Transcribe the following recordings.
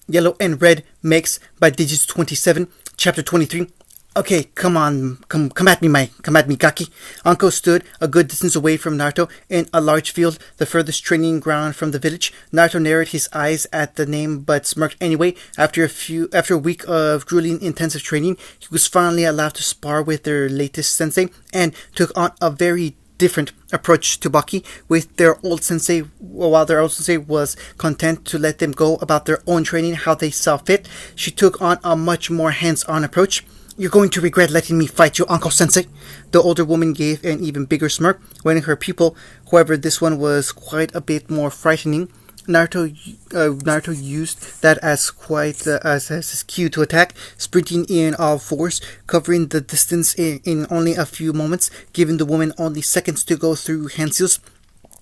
Yellow and Red Mix by Digits 27, Chapter 23. Okay, come on, come at me, Gaki. Anko stood a good distance away from Naruto in a large field, the furthest training ground from the village. Naruto narrowed his eyes at the name, but smirked anyway. After a week of grueling, intensive training, he was finally allowed to spar with their latest sensei, and took on a very different approach to Baki, with their old sensei, while their old sensei was content to let them go about their own training how they saw fit. She took on a much more hands-on approach. You're going to regret letting me fight you, Uncle Sensei. The older woman gave an even bigger smirk, wetting her pupil. However, this one was quite a bit more frightening. Naruto used that as his cue to attack, sprinting in all fours, covering the distance in only a few moments, giving the woman only seconds to go through hand seals.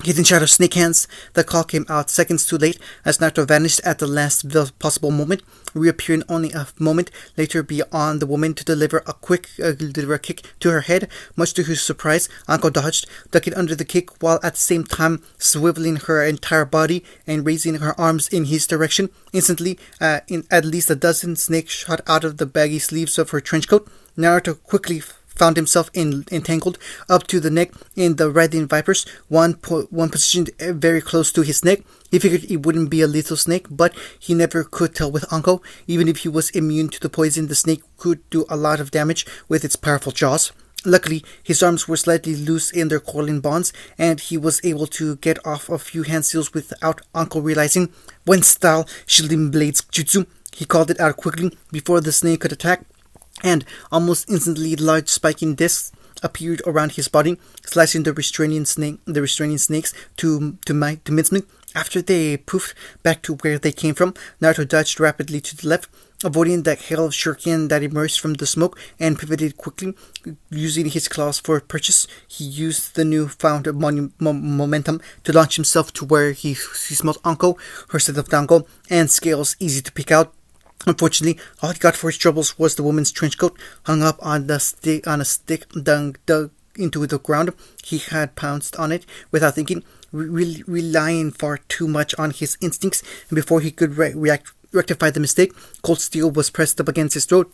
Hidden Shadow Snake Hands. The call came out seconds too late as Naruto vanished at the last possible moment, reappearing only a moment later beyond the woman to deliver a kick to her head. Much to his surprise, Anko dodged, ducking under the kick while at the same time swiveling her entire body and raising her arms in his direction. Instantly, at least a dozen snakes shot out of the baggy sleeves of her trench coat. Naruto quickly found himself entangled up to the neck in the writhing vipers, one positioned very close to his neck. He figured it wouldn't be a lethal snake, but he never could tell with Anko. Even if he was immune to the poison, the snake could do a lot of damage with its powerful jaws. Luckily, his arms were slightly loose in their coiling bonds, and he was able to get off a few hand seals without Anko realizing. When style shielding blades jutsu, he called it out quickly before the snake could attack, and almost instantly large spiking discs appeared around his body, slicing the restraining snakes to mincemeat. After they poofed back to where they came from, Naruto dodged rapidly to the left, avoiding the hail of shuriken that emerged from the smoke, and pivoted quickly, using his claws for purchase. He used the newfound momentum to launch himself to where he smelled Anko, her set of dango, and scales easy to pick out. Unfortunately, all he got for his troubles was the woman's trench coat, hung up on a stick dug into the ground. He had pounced on it without thinking, relying far too much on his instincts, and before he could rectify the mistake, cold steel was pressed up against his throat.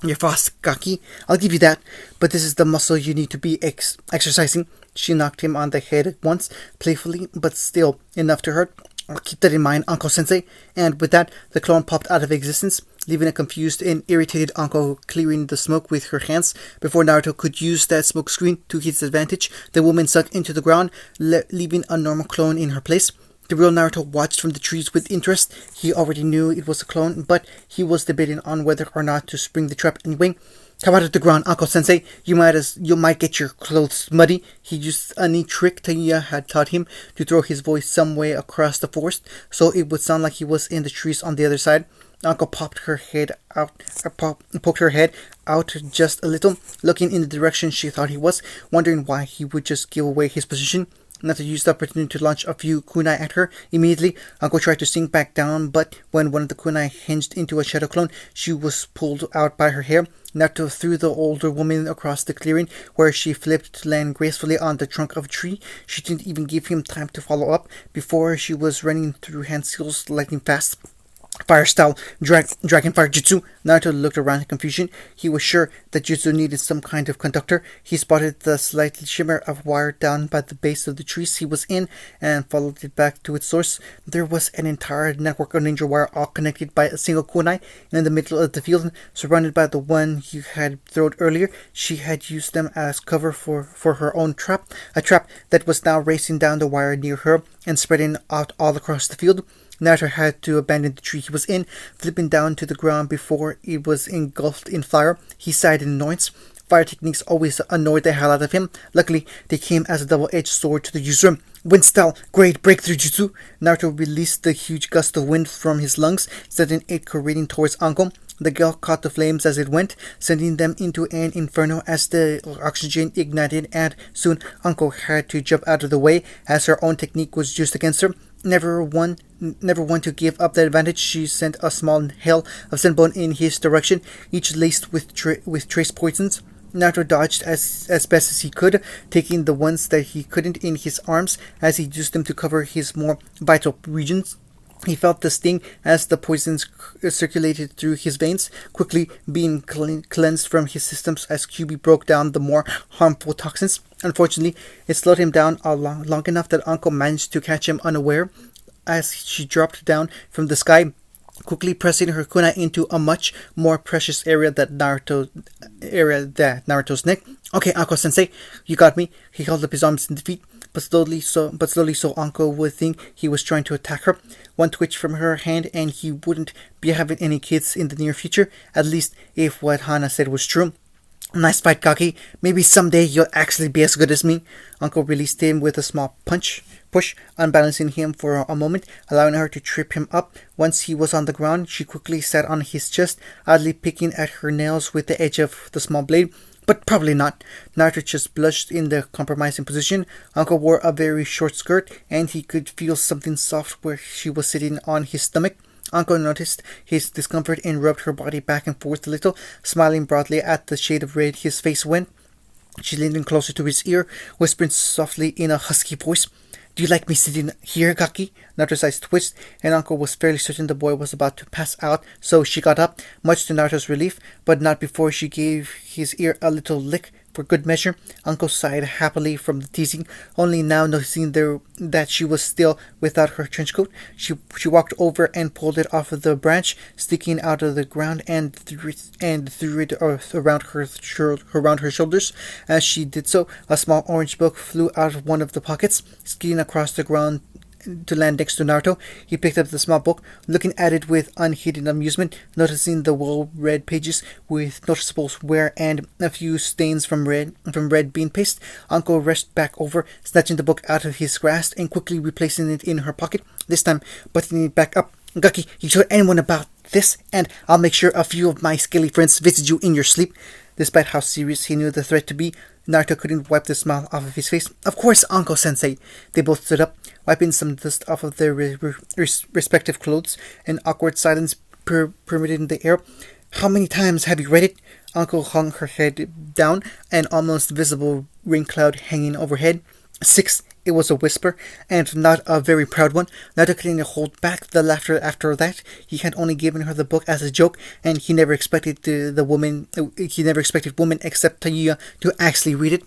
You're fast, Gaki. I'll give you that, but this is the muscle you need to be exercising. She knocked him on the head once, playfully, but still enough to hurt. I'll keep that in mind, Anko Sensei. And with that, the clone popped out of existence, leaving a confused and irritated Anko clearing the smoke with her hands. Before Naruto could use that smoke screen to his advantage, the woman sunk into the ground, leaving a normal clone in her place. The real Naruto watched from the trees with interest. He already knew it was a clone, but he was debating on whether or not to spring the trap anyway. Come out of the ground, Uncle Sensei. You might get your clothes muddy. He used a neat trick Tanya had taught him to throw his voice some way across the forest, so it would sound like he was in the trees on the other side. Uncle poked her head out just a little, looking in the direction she thought he was, wondering why he would just give away his position. Naruto used the opportunity to launch a few kunai at her. Immediately, Anko tried to sink back down, but when one of the kunai hinged into a shadow clone, she was pulled out by her hair. Naruto threw the older woman across the clearing, where she flipped to land gracefully on the trunk of a tree. She didn't even give him time to follow up before she was running through hand seals lightning fast. Fire style dragon fire jutsu. Naruto looked around in confusion. He was sure that jutsu needed some kind of conductor. He spotted the slight shimmer of wire down by the base of the trees he was in and followed it back to its source. There was an entire network of ninja wire all connected by a single kunai in the middle of the field, surrounded by the one he had thrown earlier. She had used them as cover for her own trap, a trap that was now racing down the wire near her and spreading out all across the field. Naruto had to abandon the tree he was in, flipping down to the ground before it was engulfed in fire. He sighed in annoyance. Fire techniques always annoyed the hell out of him. Luckily, they came as a double-edged sword to the user. Wind style, great breakthrough jutsu. Naruto released the huge gust of wind from his lungs, sending it careening towards Anko. The girl caught the flames as it went, sending them into an inferno as the oxygen ignited, and soon Anko had to jump out of the way as her own technique was used against her. Never one to give up the advantage, she sent a small hail of senbon in his direction, each laced with trace poisons. Naruto dodged as best as he could, taking the ones that he couldn't in his arms as he used them to cover his more vital regions. He felt the sting as the poisons circulated through his veins, quickly being cleansed from his systems as QB broke down the more harmful toxins. Unfortunately, it slowed him down long enough that Uncle managed to catch him unaware as she dropped down from the sky, quickly pressing her kunai into a much more precious area that Naruto's neck. Okay, Uncle Sensei, you got me. He held up his arms in defeat, but slowly so Uncle would think he was trying to attack her. One twitch from her hand and he wouldn't be having any kids in the near future, at least if what Hana said was true. Nice fight, Kaki. Maybe someday you'll actually be as good as me. Uncle released him with a small push, unbalancing him for a moment, allowing her to trip him up. Once he was on the ground, she quickly sat on his chest, oddly picking at her nails with the edge of the small blade. But probably not. Naruto just blushed in the compromising position. Uncle wore a very short skirt, and he could feel something soft where she was sitting on his stomach. Uncle noticed his discomfort and rubbed her body back and forth a little, smiling broadly at the shade of red his face went. She leaned in closer to his ear, whispering softly in a husky voice, "Do you like me sitting here, Gaki?" Naruto's eyes twitched, and Uncle was fairly certain the boy was about to pass out, so she got up, much to Naruto's relief, but not before she gave his ear a little lick for good measure. Uncle sighed happily from the teasing, only now noticing that she was still without her trench coat. She walked over and pulled it off of the branch sticking out of the ground and threw it around her shoulders. As she did so, a small orange book flew out of one of the pockets, skidding across the ground to land next to Naruto. He picked up the small book, looking at it with unhidden amusement, noticing the well-read pages with noticeable wear and a few stains from red bean paste. Uncle rushed back over, snatching the book out of his grasp and quickly replacing it in her pocket, this time buttoning it back up. "Gaki, you told anyone about this, and I'll make sure a few of my scaly friends visit you in your sleep." Despite how serious he knew the threat to be, Naruto couldn't wipe the smile off of his face. "Of course, Uncle Sensei." They both stood up, wiping some dust off of their respective clothes. An awkward silence permeated in the air. "How many times have you read it?" Uncle hung her head down, an almost visible rain cloud hanging overhead. "6. It was a whisper, and not a very proud one. Naruto couldn't hold back the laughter after that. He had only given her the book as a joke, and he never expected woman except Tayuya to actually read it.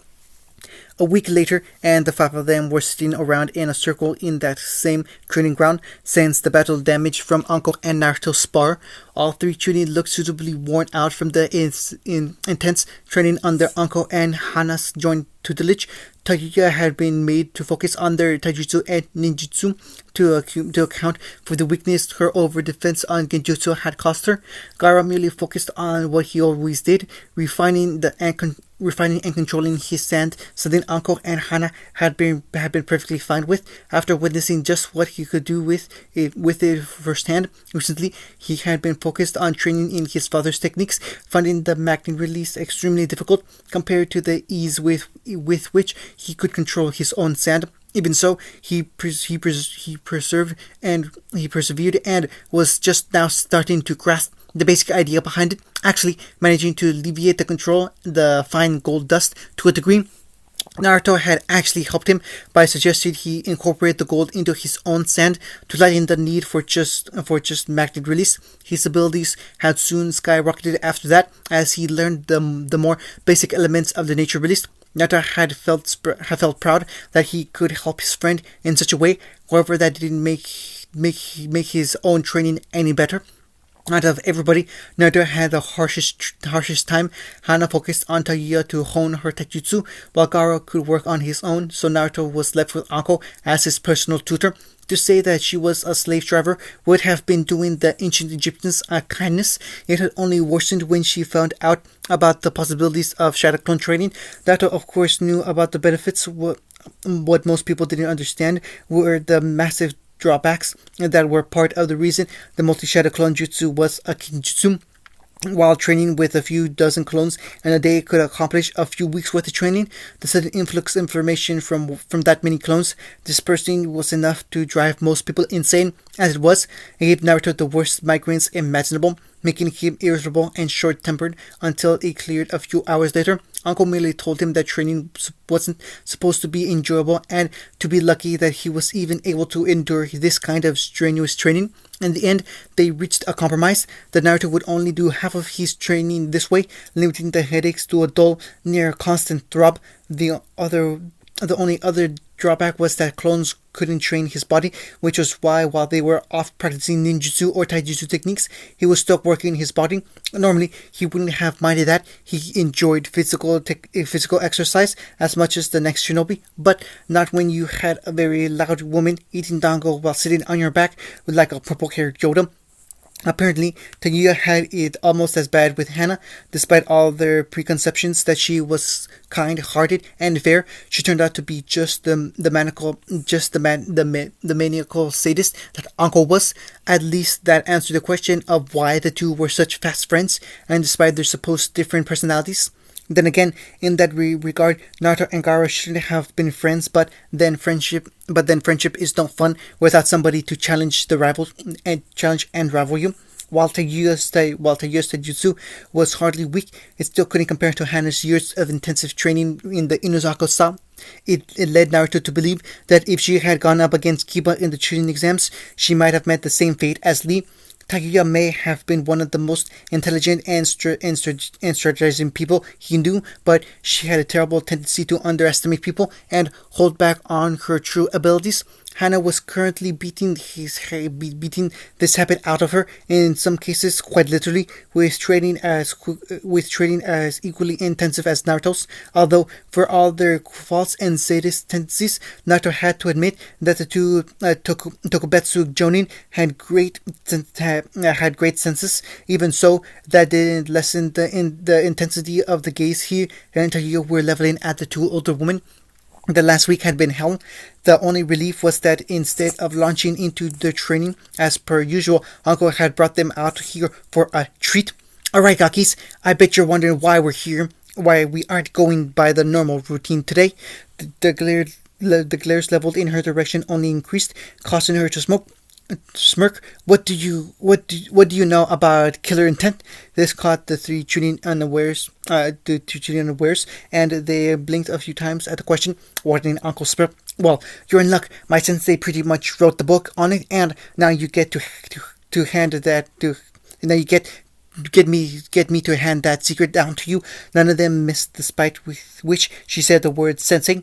A week later, and the five of them were sitting around in a circle in that same training ground. Since the battle damage from Uncle and Naruto's spar, all three Chunin looked suitably worn out from the intense training under Uncle and Hana's joint tutelage. Tayuya had been made to focus on their taijutsu and ninjutsu to account for the weakness her over-defense on genjutsu had cost her. Gaara merely focused on what he always did, refining and controlling his sand, something Uncle and Hana had been perfectly fine with. After witnessing just what he could do with it firsthand, recently he had been focused on training in his father's techniques, finding the magnet release extremely difficult compared to the ease with which he could control his own sand. Even so, he persevered and was just now starting to grasp the basic idea behind it, actually managing to alleviate the fine gold dust to a degree. Naruto had actually helped him by suggesting he incorporate the gold into his own sand to lighten the need for just magnet release. His abilities had soon skyrocketed after that, as he learned the more basic elements of the nature release. Naruto had felt proud that he could help his friend in such a way. However, that didn't make his own training any better. Out of everybody, Naruto had the harshest time. Hana focused on Tayuya to hone her taijutsu, while Gaara could work on his own, so Naruto was left with Anko as his personal tutor. To say that she was a slave driver would have been doing the ancient Egyptians a kindness. It had only worsened when she found out about the possibilities of shadow clone training. Naruto, of course, knew about the benefits. What most people didn't understand were the massive drawbacks that were part of the reason the multi-shadow clone jutsu was a kinjutsu. While training with a few dozen clones in a day could accomplish a few weeks worth of training, the sudden influx of information from that many clones dispersing was enough to drive most people insane. As it was, it gave Naruto the worst migraines imaginable, making him irritable and short-tempered until it cleared a few hours later. Uncle merely told him that training wasn't supposed to be enjoyable and to be lucky that he was even able to endure this kind of strenuous training. In the end, they reached a compromise that Naruto would only do half of his training this way, limiting the headaches to a dull, near constant throb. The only other drawback was that clones couldn't train his body, which was why, while they were off practicing ninjutsu or taijutsu techniques, he was stuck working his body. Normally, he wouldn't have minded that. He enjoyed physical exercise as much as the next shinobi, but not when you had a very loud woman eating dango while sitting on your back with like a purple-haired Yoda. Apparently, Taguya had it almost as bad with Hana. Despite all their preconceptions that she was kind-hearted and fair, she turned out to be just the maniacal sadist that Uncle was. At least that answered the question of why the two were such fast friends, and despite their supposed different personalities. Then again, in that regard, Naruto and Gaara shouldn't have been friends, but then friendship is not fun without somebody to challenge and rival you. While Tayuya's taijutsu was hardly weak, it still couldn't compare to Hana's years of intensive training in the Inuzako style. It led Naruto to believe that if she had gone up against Kiba in the Chunin exams, she might have met the same fate as Lee. Taguya may have been one of the most intelligent and strategizing people he knew, but she had a terrible tendency to underestimate people and hold back on her true abilities. Hana was currently beating this habit out of her, in some cases quite literally, with training as equally intensive as Naruto's. Although, for all their faults and sadist tendencies, Naruto had to admit that the two Tokubetsu Jonin had great senses. Even so, that didn't lessen the intensity of the gaze he and Taguya were leveling at the two older women. The last week had been hell. The only relief was that instead of launching into their training as per usual, Uncle had brought them out here for a treat. Alright, Gakis, I bet you're wondering why we're here, why we aren't going by the normal routine today. The glares leveled in her direction only increased, causing her to smirk. What do you know about killer intent? This caught the three Chunin unawares, and they blinked a few times at the question, warning Uncle Spur. Well, you're in luck. My sensei pretty much wrote the book on it, and now you get to hand that to. Now you get me to hand that secret down to you. None of them missed the spite with which she said the word sensei.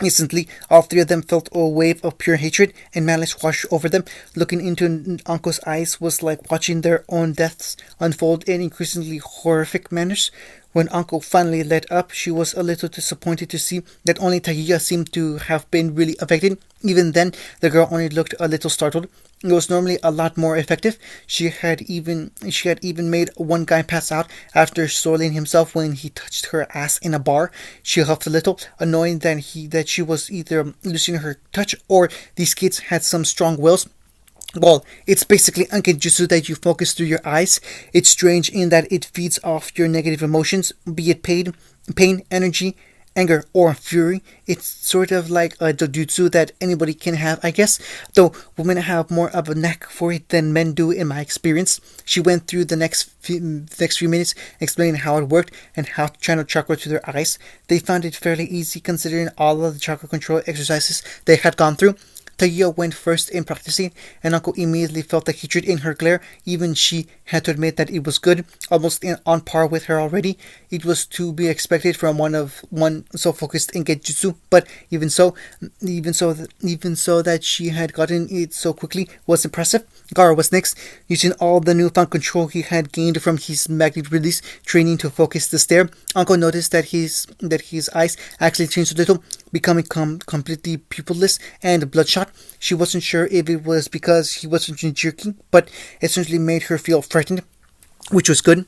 Instantly, all three of them felt a wave of pure hatred and malice wash over them. Looking into Uncle's eyes was like watching their own deaths unfold in increasingly horrific manners. When Uncle finally let up, she was a little disappointed to see that only Taguya seemed to have been really affected. Even then, the girl only looked a little startled. It was normally a lot more effective. She had even made one guy pass out after soiling himself when he touched her ass in a bar. She huffed a little, annoying that she was either losing her touch or these kids had some strong wills. Well, it's basically Ankejutsu that you focus through your eyes. It's strange in that it feeds off your negative emotions, be it pain, energy, anger, or fury. It's sort of like a dojutsu that anybody can have, I guess, though women have more of a knack for it than men do in my experience. She went through the next few minutes explaining how it worked and how to channel chakra to their eyes. They found it fairly easy considering all of the chakra control exercises they had gone through. Taguya went first in practicing, and Uncle immediately felt the hatred in her glare. Even she had to admit that it was good, almost on par with her already. It was to be expected from one so focused in Genjutsu, but even so that she had gotten it so quickly was impressive. Gaara was next, using all the newfound control he had gained from his magnet release training to focus the stare. Uncle noticed that his eyes actually changed a little, becoming completely pupilless and bloodshot. She wasn't sure if it was because he wasn't jerking, but it certainly made her feel frightened, which was good.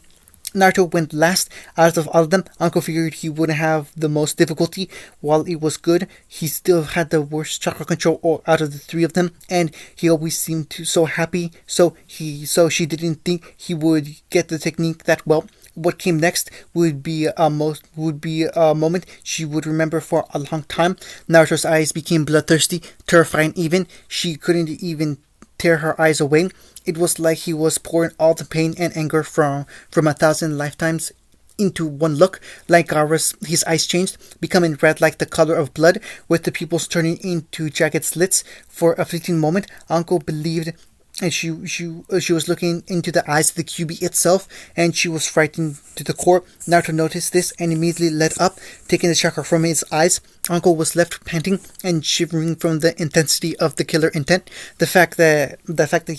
Naruto went last out of all of them. Uncle figured he wouldn't have the most difficulty. While it was good, he still had the worst chakra control out of the three of them, and he always seemed so happy. So she didn't think he would get the technique that well. What came next would be a moment she would remember for a long time. Naruto's eyes became bloodthirsty, terrifying even. She couldn't even tear her eyes away. It was like he was pouring all the pain and anger from 1,000 lifetimes into one look. Like Gaara's, his eyes changed, becoming red like the color of blood, with the pupils turning into jagged slits. For a fleeting moment, Anko believed and she was looking into the eyes of the QB itself, and she was frightened to the core. Naruto noticed this and immediately let up, taking the chakra from his eyes. Uncle was left panting and shivering from the intensity of the killer intent. The fact that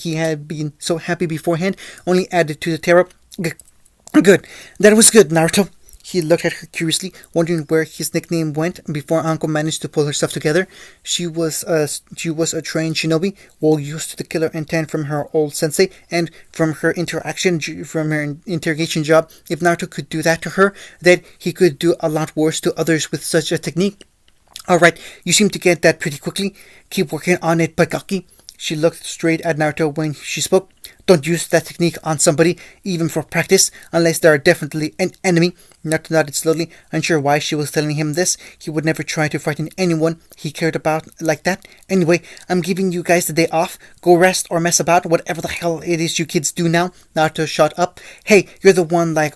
he had been so happy beforehand only added to the terror. Good. That was good, Naruto. He looked at her curiously, wondering where his nickname went, before Anko managed to pull herself together. She was a trained shinobi, well used to the killer intent from her old sensei, and from her interrogation job. If Naruto could do that to her, then he could do a lot worse to others with such a technique. Alright, you seem to get that pretty quickly. Keep working on it, Bagaki. She looked straight at Naruto when she spoke. Don't use that technique on somebody, even for practice, unless they are definitely an enemy. Naruto nodded slowly, unsure why she was telling him this. He would never try to frighten anyone he cared about like that. Anyway, I'm giving you guys the day off. Go rest or mess about, whatever the hell it is you kids do now. Naruto shot up. Hey, you're the one like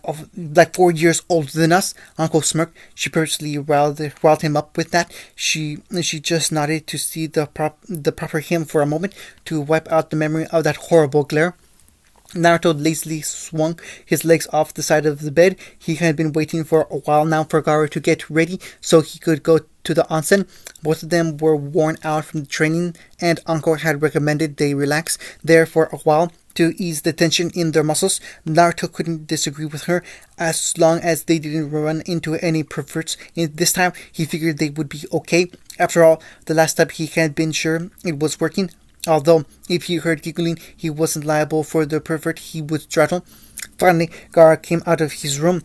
4 years older than us. Uncle smirked. She purposely riled him up with that. She just nodded to see the proper him for a moment, to wipe out the memory of that horrible glare. Naruto lazily swung his legs off the side of the bed. He had been waiting for a while now for Gaara to get ready so he could go to the onsen. Both of them were worn out from the training, and Anko had recommended they relax there for a while to ease the tension in their muscles. Naruto couldn't disagree with her, as long as they didn't run into any perverts. This time, he figured they would be okay. After all, the last time he had been sure it was working. Although, if he heard giggling, he wasn't liable for the pervert he would straddle. Finally, Gaara came out of his room.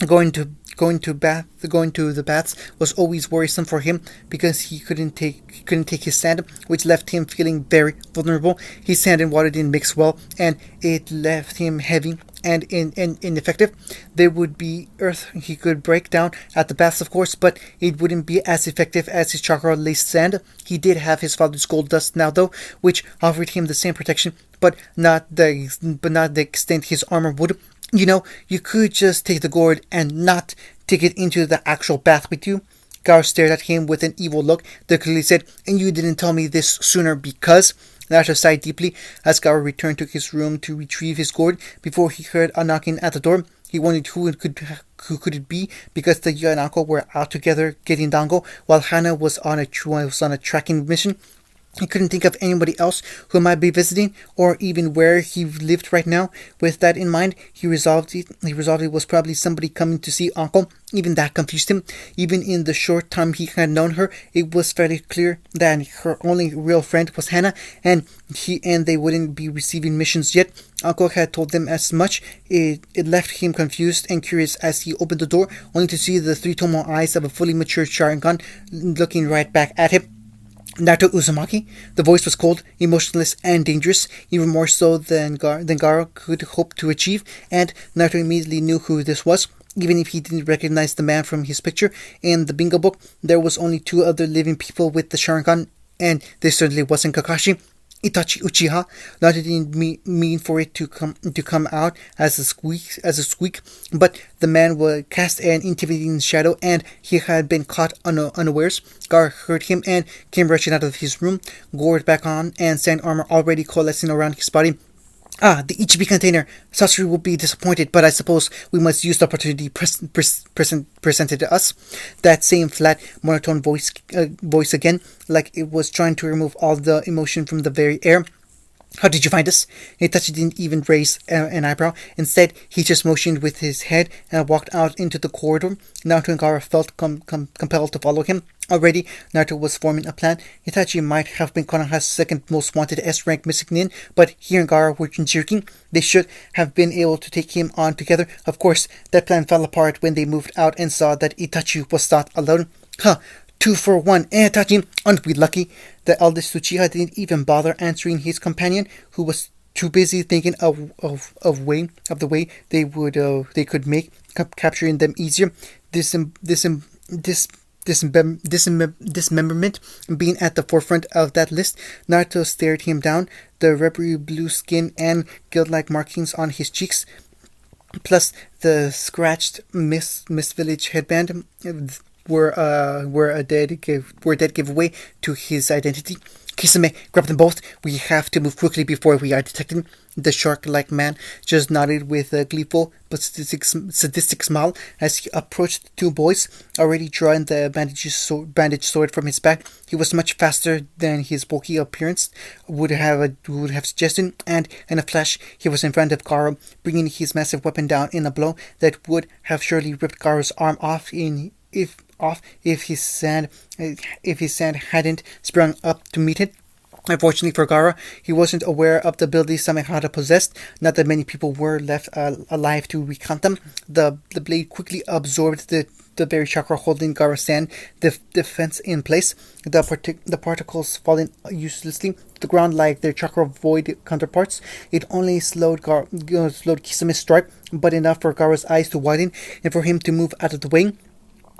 Going to the baths was always worrisome for him, because he couldn't take his sand, which left him feeling very vulnerable. His sand and water didn't mix well, and it left him heavy and ineffective. There would be earth he could break down at the baths, of course, but it wouldn't be as effective as his chakra-laced sand. He did have his father's gold dust now, though, which offered him the same protection, but not the extent his armor would. You know, you could just take the gourd and not take it into the actual bath with you. Gaara stared at him with an evil look. They clearly said, and you didn't tell me this sooner because... Naruto sighed deeply as Gaara returned to his room to retrieve his gourd before he heard a knocking at the door. He wondered who could it be, because the Yu and Anko were out together getting dango, while Hana was on a tracking mission. He couldn't think of anybody else who might be visiting, or even where he lived right now. With that in mind, he resolved it was probably somebody coming to see Uncle. Even that confused him. Even in the short time he had known her, it was fairly clear that her only real friend was Hana, and they wouldn't be receiving missions yet. Uncle had told them as much. It left him confused and curious as he opened the door, only to see the three Tomo eyes of a fully matured Sharingan looking right back at him. Naruto Uzumaki? The voice was cold, emotionless, and dangerous, even more so than Gaara could hope to achieve, and Naruto immediately knew who this was. Even if he didn't recognize the man from his picture in the bingo book, there was only two other living people with the Sharingan, and this certainly wasn't Kakashi. Itachi Uchiha. Naruto didn't mean for it to come out as a squeak, but the man was cast an intimidating shadow, and he had been caught unawares. Gaara heard him and came rushing out of his room, gourd back on, and sand armor already coalescing around his body. Ah, the Ichibi container. Sasori will be disappointed, but I suppose we must use the opportunity presented to us. That same flat, monotone voice again, like it was trying to remove all the emotion from the very air. How did you find us? Itachi didn't even raise an eyebrow. Instead, he just motioned with his head and walked out into the corridor. Naruto and Gaara felt compelled to follow him. Already, Naruto was forming a plan. Itachi might have been Konoha's second most wanted S-rank missing nin, but he and Gaara were jerking. They should have been able to take him on together. Of course, that plan fell apart when they moved out and saw that Itachi was not alone. Huh. 2 for 1, Itachi, aren't we lucky? The eldest Uchiha didn't even bother answering his companion, who was too busy thinking of the way they could make capturing them easier. Dismemberment being at the forefront of that list. Naruto stared him down, the rubbery blue skin and guild-like markings on his cheeks. plus the scratched Miss Village headband were a dead giveaway to his identity. Kisame, grab them both. We have to move quickly before we are detected. The shark-like man just nodded with a gleeful but sadistic smile as he approached the two boys, already drawing the bandaged sword from his back. He was much faster than his bulky appearance would have suggested, and in a flash he was in front of Garo, bringing his massive weapon down in a blow that would have surely ripped Garo's arm off if his sand hadn't sprung up to meet it. Unfortunately for Gara, he wasn't aware of the abilities Samehada possessed. Not that many people were left alive to recount them. The blade quickly absorbed the very chakra holding Gara's sand defense in place. The particles falling uselessly to the ground like their chakra void counterparts. It only slowed Kisame's strike, but enough for Gara's eyes to widen and for him to move out of the way.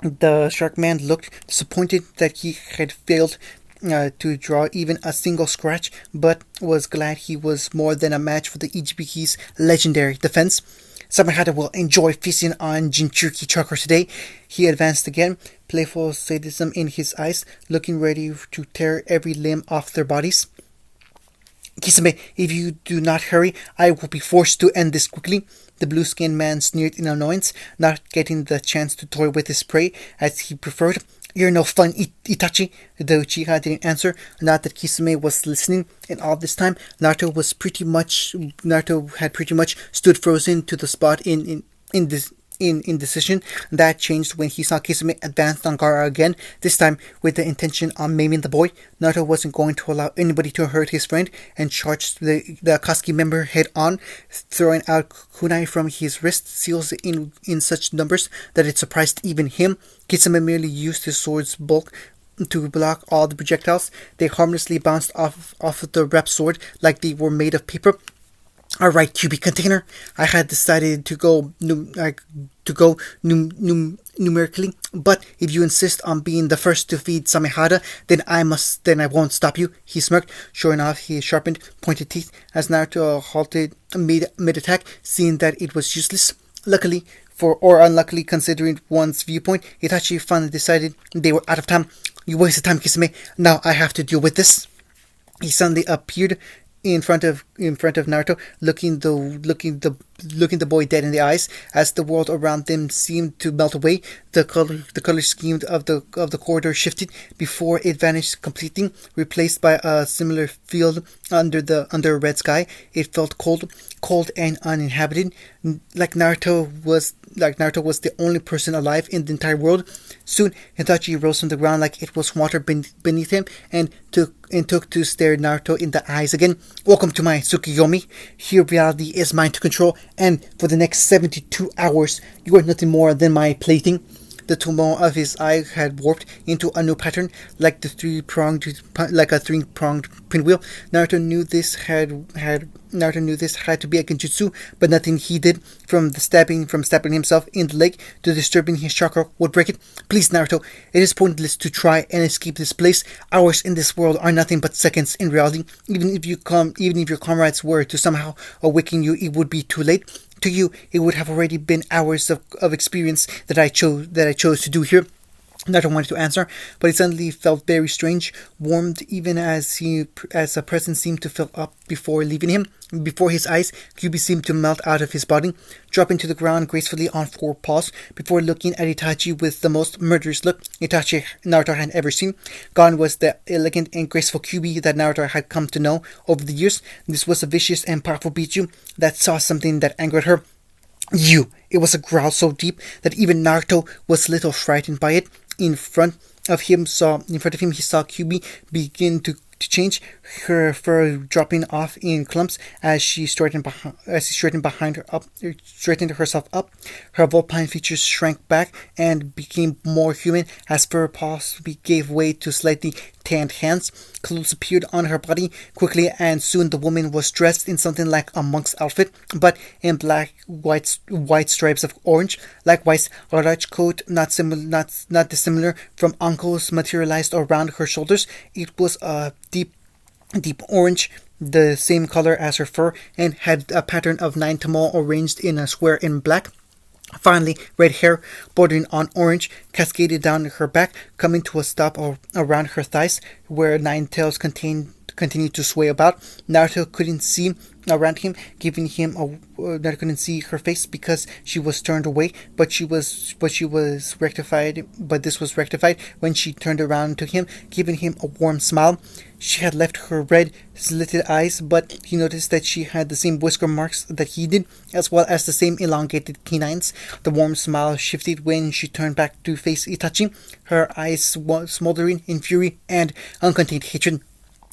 The shark man looked disappointed that he had failed to draw even a single scratch, but was glad he was more than a match for the Ichibiki's legendary defense. Samehada will enjoy feasting on Jinchuriki chakra today. He advanced again, playful sadism in his eyes, looking ready to tear every limb off their bodies. Kisame, if you do not hurry, I will be forced to end this quickly. The blue-skinned man sneered in annoyance, not getting the chance to toy with his prey as he preferred. You're no fun, Itachi. The Uchiha didn't answer. Not that Kisame was listening, and all this time, Naruto had pretty much stood frozen to the spot in indecision. That changed when he saw Kisame advance on Gaara again, this time with the intention on maiming the boy. Naruto wasn't going to allow anybody to hurt his friend and charged the Akatsuki member head on, throwing out kunai from his wrist seals in such numbers that it surprised even him. Kisame merely used his sword's bulk to block all the projectiles. They harmlessly bounced off of the rep sword like they were made of paper. Alright, QB container. I had decided to go numerically, but if you insist on being the first to feed Samehada, then I won't stop you, he smirked, showing off his sharpened, pointed teeth as Naruto halted mid-attack, seeing that it was useless. Luckily, or unluckily considering one's viewpoint, Itachi finally decided they were out of time. You wasted time, Kisame. Now I have to deal with this. He suddenly appeared in front of Naruto, looking the boy dead in the eyes as the world around them seemed to melt away. The color scheme of the corridor shifted before it vanished completely, replaced by a similar field under a red sky. It felt cold and uninhabited, like Naruto was the only person alive in the entire world. Soon, Itachi rose from the ground like it was water beneath him and took to stare Naruto in the eyes again. Welcome to my Tsukiyomi. Here reality is mine to control, and for the next 72 hours, you are nothing more than my plaything. The tumor of his eye had warped into a new pattern, like a three-pronged pinwheel. Naruto knew this had to be a genjutsu, but nothing he did, from stabbing himself in the leg to disturbing his chakra, would break it. Please, Naruto, it is pointless to try and escape this place. Hours in this world are nothing but seconds in reality. Even if your comrades were to somehow awaken you, it would be too late. To you, it would have already been hours of experience that I chose to do here. Naruto wanted to answer, but he suddenly felt very strange, warmed even as a presence seemed to fill up before leaving him. Before his eyes, Kyuubi seemed to melt out of his body, dropping to the ground gracefully on 4 paws, before looking at Itachi with the most murderous look Naruto had ever seen. Gone was the elegant and graceful Kyuubi that Naruto had come to know over the years. This was a vicious and powerful Bichu that saw something that angered her. You! It was a growl so deep that even Naruto was a little frightened by it. In front of him, he saw Kyuubi begin to change, her fur dropping off in clumps as she straightened herself up. Her vulpine features shrank back and became more human as fur paws gave way to slightly tanned hands. Clothes appeared on her body quickly, and soon the woman was dressed in something like a monk's outfit, but in white stripes of orange. Likewise, a large coat, not dissimilar from Anko's, materialized around her shoulders. It was a deep orange, the same color as her fur, and had a pattern of 9 tamal arranged in a square in black. Finally, red hair, bordering on orange, cascaded down her back, coming to a stop around her thighs, where 9 tails continued to sway about. Naruto couldn't see around him, giving him Naruto couldn't see her face because she was turned away. But she was rectified. But this was rectified when she turned around to him, giving him a warm smile. She had left her red, slitted eyes, but he noticed that she had the same whisker marks that he did, as well as the same elongated canines. The warm smile shifted when she turned back to face Itachi, her eyes smoldering in fury and uncontained hatred.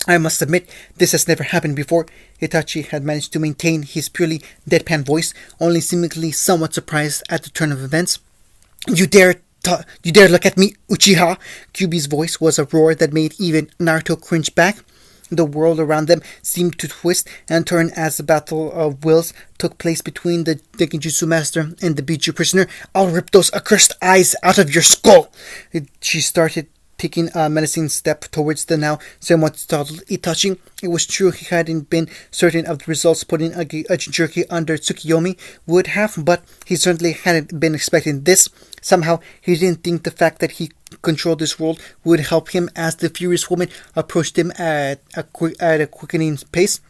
I must admit, this has never happened before. Itachi had managed to maintain his purely deadpan voice, only seemingly somewhat surprised at the turn of events. You dare look at me, Uchiha! Kyuubi's voice was a roar that made even Naruto cringe back. The world around them seemed to twist and turn as the battle of wills took place between the Genjutsu master and the Biju prisoner. I'll rip those accursed eyes out of your skull! She started taking a menacing step towards the now somewhat startled Itachi. It was true he hadn't been certain of the results putting a Jinchuriki under Tsukiyomi would have, but he certainly hadn't been expecting this. Somehow, he didn't think the fact that he controlled this world would help him as the furious woman approached him at a quickening pace.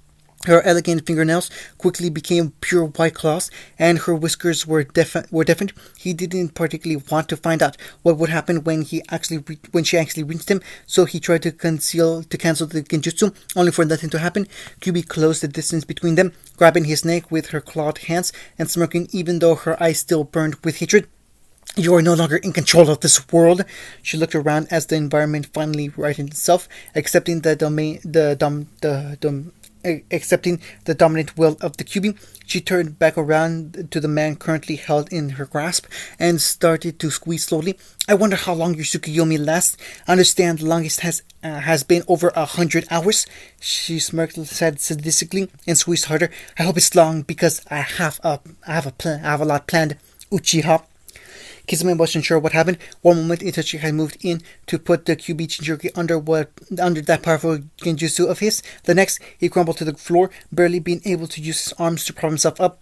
Her elegant fingernails quickly became pure white claws, and her whiskers were deafened. He didn't particularly want to find out what would happen when she actually reached him, so he tried to cancel the genjutsu, only for nothing to happen. Kyuubi closed the distance between them, grabbing his neck with her clawed hands and smirking even though her eyes still burned with hatred. You are no longer in control of this world. She looked around as the environment finally righted itself, accepting the dominant will of the Kyuubi. She turned back around to the man currently held in her grasp and started to squeeze slowly. I wonder how long your Tsukiyomi lasts. I understand the longest has been over 100 hours. She smirked sadistically and squeezed harder. I hope it's long because I have a lot planned. Uchiha. Kisame wasn't sure what happened. One moment, Itachi had moved in to put the Kyuubi Jinchuriki under that powerful genjutsu of his. The next, he crumbled to the floor, barely being able to use his arms to prop himself up.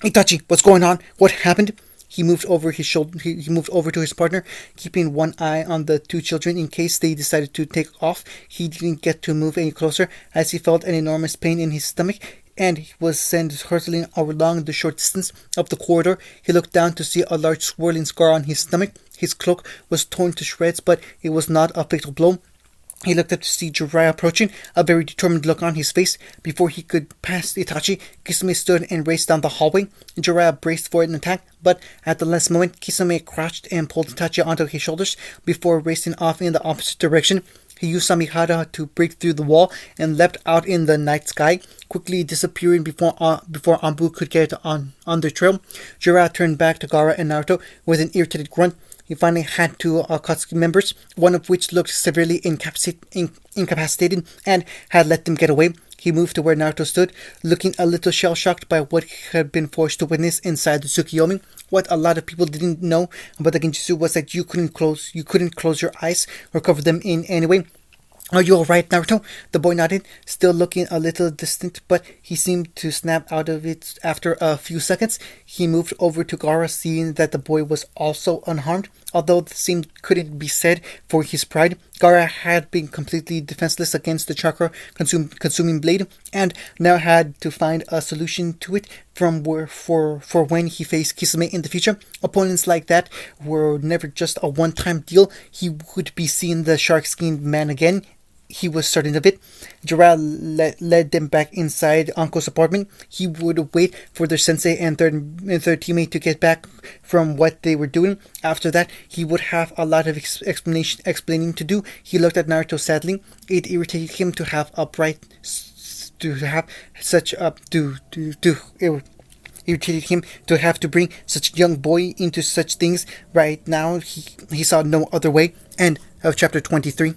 Itachi, what's going on? What happened? He moved over his shoulder. He moved over to his partner, keeping one eye on the two children in case they decided to take off. He didn't get to move any closer as he felt an enormous pain in his stomach, and he was sent hurtling along the short distance up the corridor. He looked down to see a large swirling scar on his stomach. His cloak was torn to shreds, but it was not a fatal blow. He looked up to see Jiraiya approaching, a very determined look on his face. Before he could pass Itachi, Kisame stood and raced down the hallway. Jiraiya braced for an attack, but at the last moment, Kisame crouched and pulled Itachi onto his shoulders before racing off in the opposite direction. He used Samihara to break through the wall and leapt out in the night sky, quickly disappearing before Anbu could get on their trail. Jiraiya turned back to Gaara and Naruto with an irritated grunt. He finally had two Akatsuki members, one of which looked severely incapacitated and had let them get away. He moved to where Naruto stood, looking a little shell-shocked by what he had been forced to witness inside the Tsukiyomi. What a lot of people didn't know about the genjutsu was that you couldn't close your eyes or cover them in any way. Are you alright, Naruto? The boy nodded, still looking a little distant, but he seemed to snap out of it after a few seconds. He moved over to Gaara, seeing that the boy was also unharmed, although the same couldn't be said for his pride. Gaara had been completely defenseless against the chakra-consuming blade, and now had to find a solution to it for when he faced Kisame in the future. Opponents like that were never just a one-time deal. He would be seeing the shark-skinned man again. He was certain of it. Jiraiya led them back inside Anko's apartment. He would wait for their sensei and third teammate to get back from what they were doing. After that, he would have a lot of explaining to do. He looked at Naruto sadly. It irritated him to have irritated him to have to bring such a young boy into such things. Right now, he saw no other way. End of chapter 23.